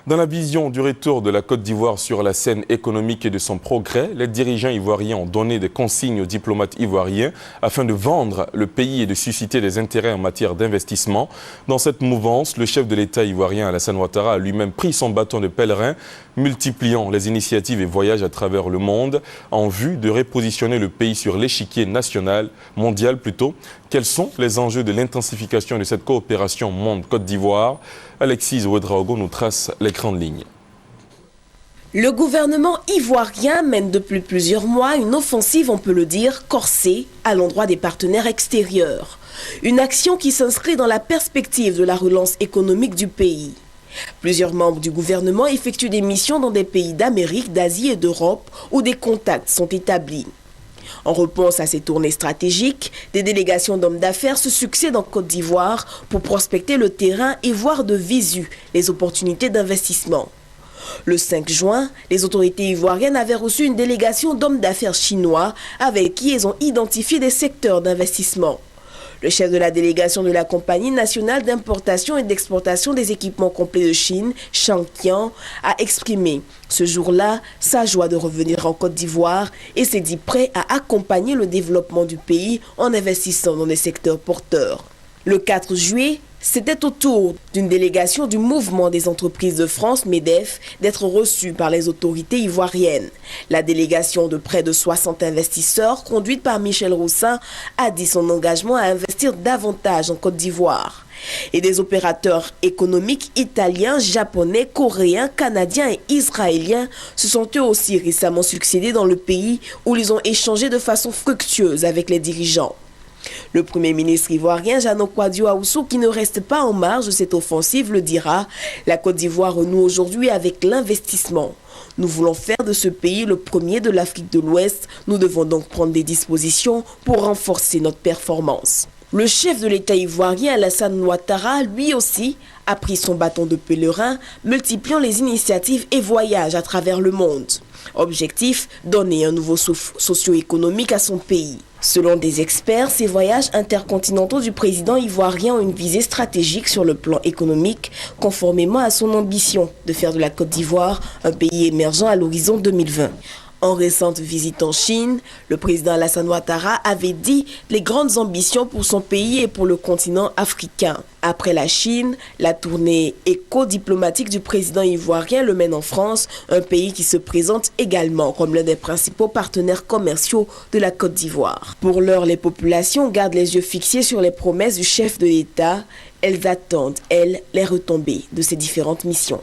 Dans la vision du retour de la Côte d'Ivoire sur la scène économique et de son progrès, les dirigeants ivoiriens ont donné des consignes aux diplomates ivoiriens afin de vendre le pays et de susciter des intérêts en matière d'investissement. Dans cette mouvance, le chef de l'État ivoirien Alassane Ouattara a lui-même pris son bâton de pèlerin, multipliant les initiatives et voyages à travers le monde en vue de repositionner le pays sur l'échiquier mondial plutôt. Quels sont les enjeux de l'intensification de cette coopération monde-Côte d'Ivoire? Alexis Ouedraogo nous trace les grandes lignes. Le gouvernement ivoirien mène depuis plusieurs mois une offensive, on peut le dire, corsée à l'endroit des partenaires extérieurs. Une action qui s'inscrit dans la perspective de la relance économique du pays. Plusieurs membres du gouvernement effectuent des missions dans des pays d'Amérique, d'Asie et d'Europe où des contacts sont établis. En réponse à ces tournées stratégiques, des délégations d'hommes d'affaires se succèdent en Côte d'Ivoire pour prospecter le terrain et voir de visu les opportunités d'investissement. Le 5 juin, les autorités ivoiriennes avaient reçu une délégation d'hommes d'affaires chinois avec qui elles ont identifié des secteurs d'investissement. Le chef de la délégation de la Compagnie nationale d'importation et d'exportation des équipements complets de Chine, Shang Qian, a exprimé ce jour-là sa joie de revenir en Côte d'Ivoire et s'est dit prêt à accompagner le développement du pays en investissant dans des secteurs porteurs. Le 4 juillet, c'était au tour d'une délégation du Mouvement des entreprises de France, MEDEF, d'être reçue par les autorités ivoiriennes. La délégation de près de 60 investisseurs, conduite par Michel Roussin, a dit son engagement à investir davantage en Côte d'Ivoire. Et des opérateurs économiques italiens, japonais, coréens, canadiens et israéliens se sont eux aussi récemment succédés dans le pays où ils ont échangé de façon fructueuse avec les dirigeants. Le Premier ministre ivoirien Jeannot Kouadio Aoussou, qui ne reste pas en marge de cette offensive, le dira. La Côte d'Ivoire renoue aujourd'hui avec l'investissement. Nous voulons faire de ce pays le premier de l'Afrique de l'Ouest. Nous devons donc prendre des dispositions pour renforcer notre performance. Le chef de l'État ivoirien Alassane Ouattara, lui aussi, a pris son bâton de pèlerin, multipliant les initiatives et voyages à travers le monde. Objectif, donner un nouveau souffle socio-économique à son pays. Selon des experts, ces voyages intercontinentaux du président ivoirien ont une visée stratégique sur le plan économique, conformément à son ambition de faire de la Côte d'Ivoire un pays émergent à l'horizon 2020. En récente visite en Chine, le président Alassane Ouattara avait dit les grandes ambitions pour son pays et pour le continent africain. Après la Chine, la tournée éco-diplomatique du président ivoirien le mène en France, un pays qui se présente également comme l'un des principaux partenaires commerciaux de la Côte d'Ivoire. Pour l'heure, les populations gardent les yeux fixés sur les promesses du chef de l'État. Elles attendent, elles, les retombées de ces différentes missions.